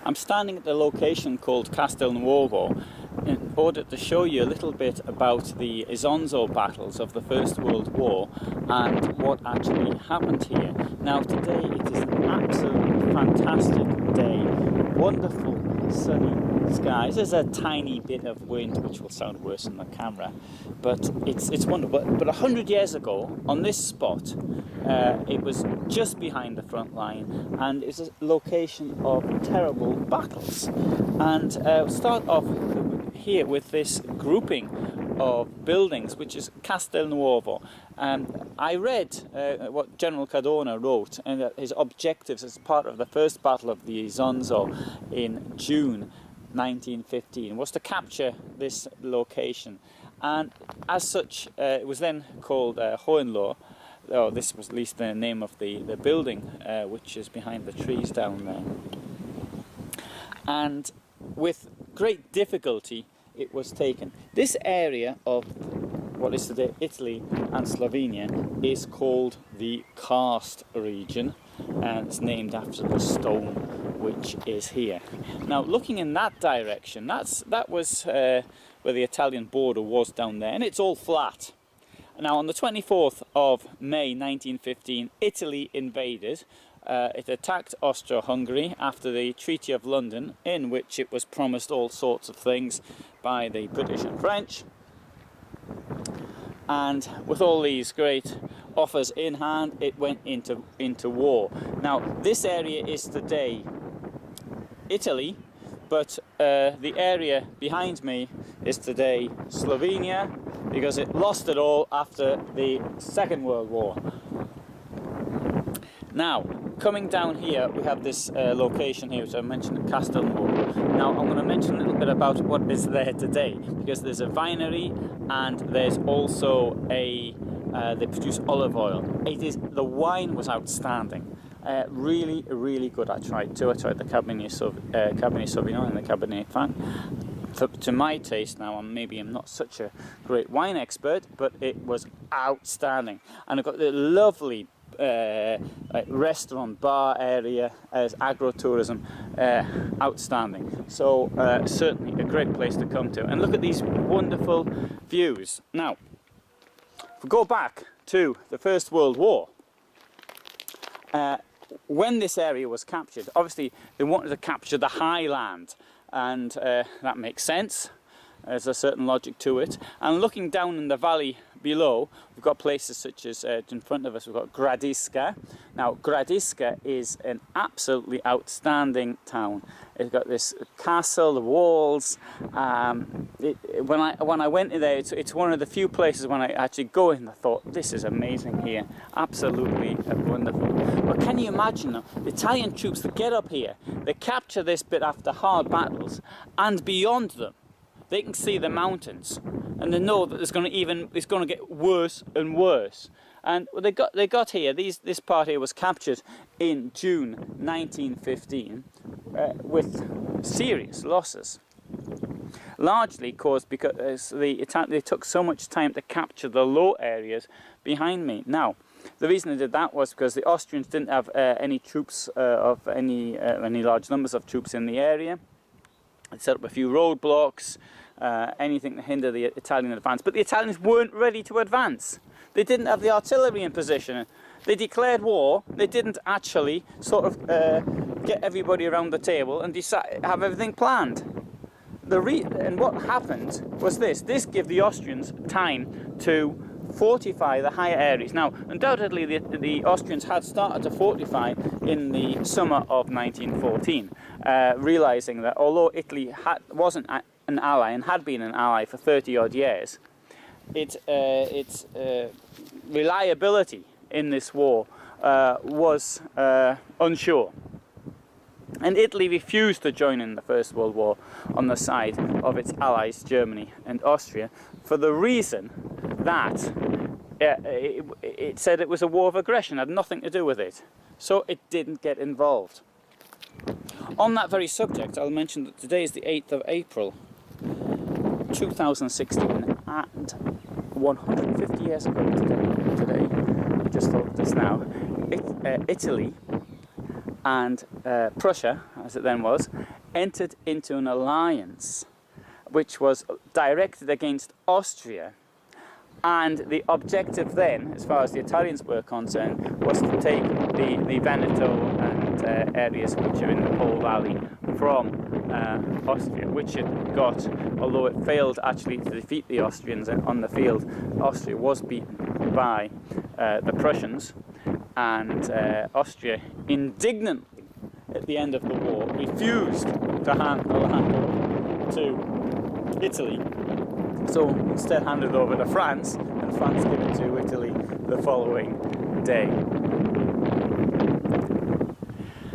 I'm standing at the location called Castelnuovo in order to show you a little bit about the Isonzo battles of the First World War and what actually happened here. Now today it is an absolutely fantastic day, wonderful sunny skies. There's a tiny bit of wind which will sound worse on the camera, but it's wonderful. But 100 years ago on this spot it was just behind the front line and it's a location of terrible battles. And we'll start off here with this grouping of buildings, which is Castelnuovo. I read what General Cadorna wrote, and his objectives as part of the first battle of the Isonzo in June 1915 was to capture this location, and as such it was then called Hohenlohe. Oh, this was at least the name of the building, which is behind the trees down there. And with great difficulty it was taken. This area of what is today Italy and Slovenia is called the karst region, and it's named after the stone which is here. Now looking in that direction, that was where the Italian border was down there, and it's all flat. Now on the 24th of May 1915 Italy invaded. It attacked Austro-Hungary after the Treaty of London, in which it was promised all sorts of things by the British and French. And with all these great offers in hand, it went into war. Now this area is today Italy, but the area behind me is today Slovenia, because it lost it all after the Second World War. Now, coming down here, we have this location here, which I mentioned, Castelnuovo. Now, I'm going to mention a little bit about what is there today, because there's a vinery and there's also they produce olive oil. The wine was outstanding, really, really good. I tried the Cabernet Sauvignon and the Cabernet Franc. To my taste now, maybe I'm not such a great wine expert, but it was outstanding. And I've got the lovely restaurant bar area as agro-tourism, outstanding. So certainly a great place to come to, and look at these wonderful views. Now if we go back to the First World War, when this area was captured, obviously they wanted to capture the high land, and that makes sense. There's a certain logic to it. And looking down in the valley below, we've got places such as, in front of us, we've got Gradiska. Now, Gradiska is an absolutely outstanding town. It's got this castle, the walls. When I went in there, it's one of the few places when I actually go in, I thought, this is amazing here. Absolutely wonderful. But can you imagine the Italian troops that get up here, they capture this bit after hard battles, and beyond them, they can see the mountains, and they know that it's going to get worse and worse. And they got here. This part here was captured in June 1915 with serious losses, largely caused because they took so much time to capture the low areas behind me. Now, the reason they did that was because the Austrians didn't have any troops of any large numbers of troops in the area. They set up a few roadblocks, anything to hinder the Italian advance. But the Italians weren't ready to advance. They didn't have the artillery in position. They declared war. They didn't actually sort of get everybody around the table and have everything planned. And what happened was this gave the Austrians time to fortify the higher areas. Now, undoubtedly, the Austrians had started to fortify in the summer of 1914, realizing that although Italy wasn't an ally and had been an ally for 30-odd years, its reliability in this war was unsure. And Italy refused to join in the First World War on the side of its allies, Germany and Austria, for the reason that it said it was a war of aggression, had nothing to do with it. So it didn't get involved. On that very subject, I'll mention that today is the 8th of April 2016, and 150 years ago today, just thought of this now, Italy and Prussia, as it then was, entered into an alliance which was directed against Austria, and the objective then, as far as the Italians were concerned, was to take the Veneto and areas which are in the Po Valley from Austria, which it got, although it failed actually to defeat the Austrians on the field. Austria was beaten by the Prussians, and Austria indignantly at the end of the war refused to hand the land over to Italy, so instead handed over to France, and France gave it to Italy the following day.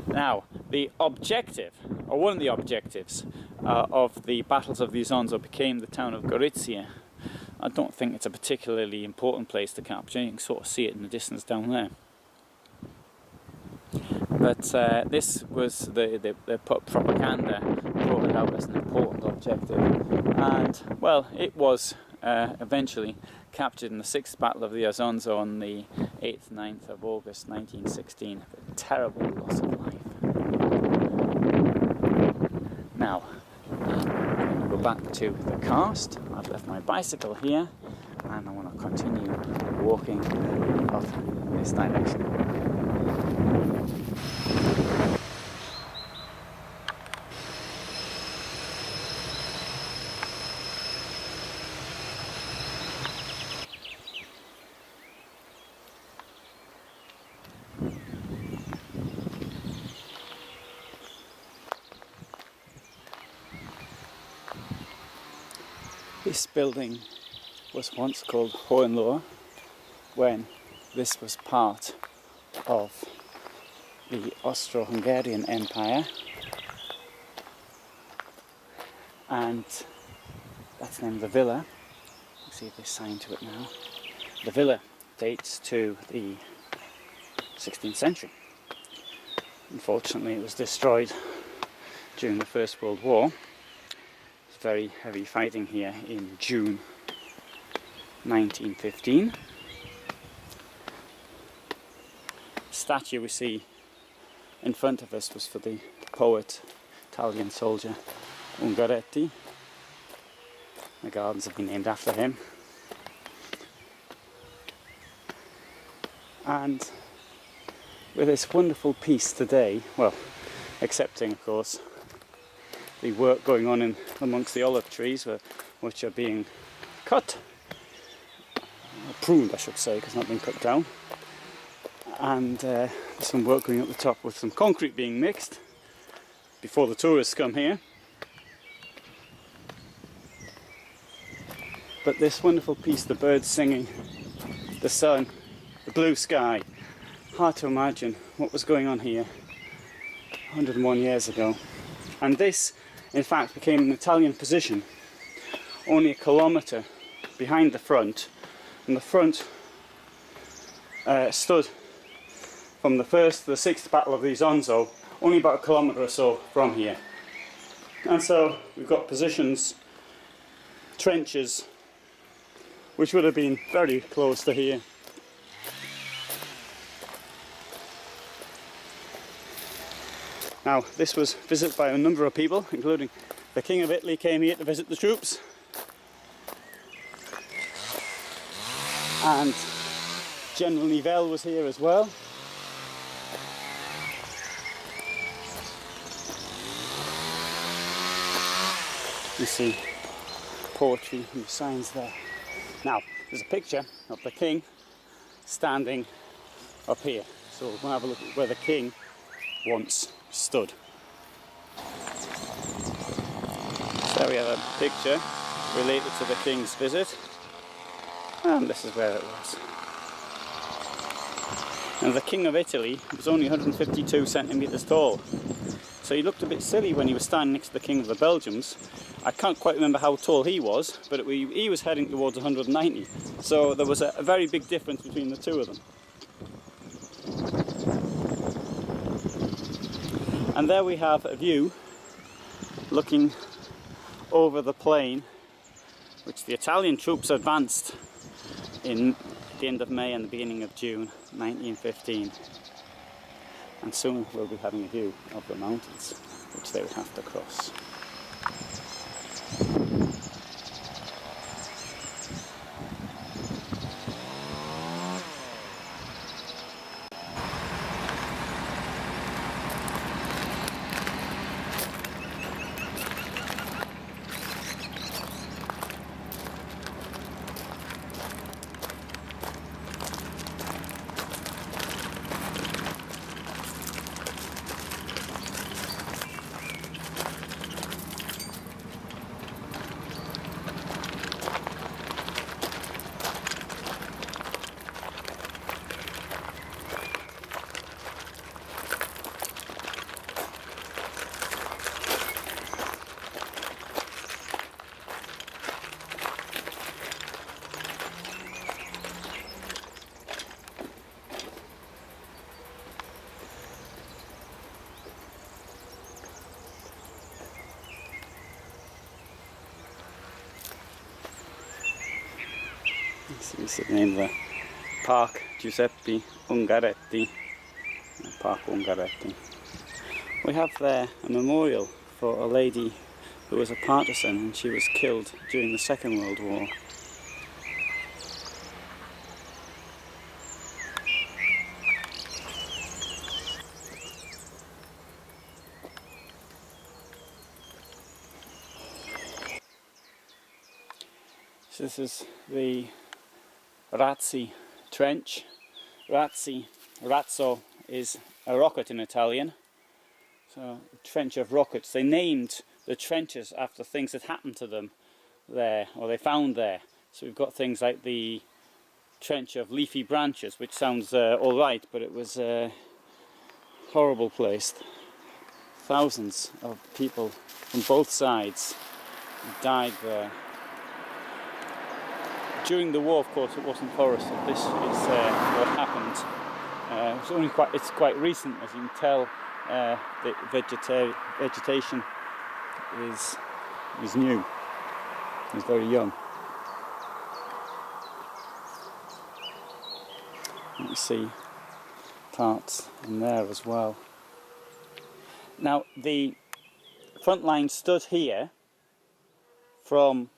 Now, the objective, or one of the objectives of the battles of the Isonzo became the town of Gorizia. I don't think it's a particularly important place to capture. You can sort of see it in the distance down there. But this was the propaganda brought it out as an important objective, and well, it was eventually captured in the 6th Battle of the Isonzo on the 8th-9th of August 1916. A terrible loss of life. Now, I'm going to go back to the cast. I've left my bicycle here, and I want to continue walking up this direction. This building was once called Hohenlohe, when this was part of the Austro-Hungarian Empire, and that's the name of the villa. Let's see if there's a sign to it now. The villa dates to the 16th century. Unfortunately, it was destroyed during the First World War. Very heavy fighting here in June 1915. The statue we see in front of us was for the poet, Italian soldier Ungaretti. The gardens have been named after him. And with this wonderful piece today, well, excepting of course the work going on in amongst the olive trees, which are being cut, or pruned I should say, because not being cut down, and some work going up the top with some concrete being mixed before the tourists come here. But this wonderful piece, the birds singing, the sun, the blue sky, hard to imagine what was going on here 101 years ago. And this in fact became an Italian position only a kilometre behind the front, and the front stood from the 1st to the 6th Battle of the Isonzo only about a kilometre or so from here. And so we've got positions, trenches, which would have been very close to here. Now, this was visited by a number of people, including the King of Italy came here to visit the troops, and General Nivelle was here as well. You see poetry and signs there. Now, there's a picture of the King standing up here, so we're going to have a look at where the King once stood. So there we have a picture related to the King's visit, and this is where it was. Now, the King of Italy was only 152 centimetres tall, so he looked a bit silly when he was standing next to the King of the Belgians. I can't quite remember how tall he was, but he was heading towards 190, so there was a very big difference between the two of them. And there we have a view looking over the plain which the Italian troops advanced in the end of May and the beginning of June 1915. And soon we'll be having a view of the mountains. which they would have to cross. This is the name of the Park Giuseppe Ungaretti. Park Ungaretti. We have there a memorial for a lady who was a partisan and she was killed during the Second World War. So this is the Razzi trench. Razzo is a rocket in Italian. So, a trench of rockets. They named the trenches after things that happened to them there, or they found there. So we've got things like the trench of leafy branches, which sounds alright, but it was a horrible place. Thousands of people from both sides died there. During the war, of course, it wasn't forested. This is what happened. It's quite recent, as you can tell. The vegetation is new. It's very young. You see parts in there as well. Now the front line stood here from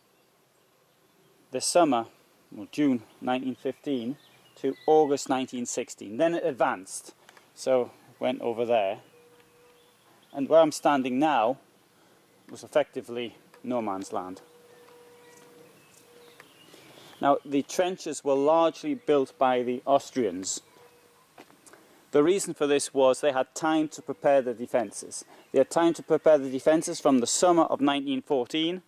the summer, well, June 1915 to August 1916. Then it advanced, so went over there. And where I'm standing now was effectively no man's land. Now the trenches were largely built by the Austrians. The reason for this was they had time to prepare the defences. They had time to prepare the defences from the summer of 1914,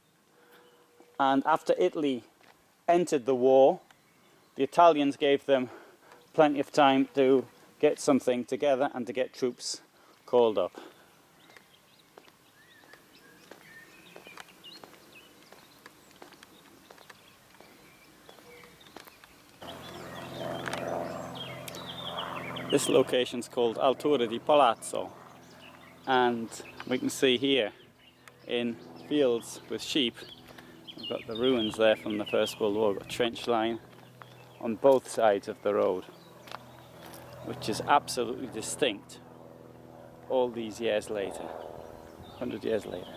and after Italy entered the war, the Italians gave them plenty of time to get something together and to get troops called up. This location is called Altura di Palazzo, and we can see here in fields with sheep, we've got the ruins there from the First World War. We've got a trench line on both sides of the road, which is absolutely distinct all these years later, 100 years later.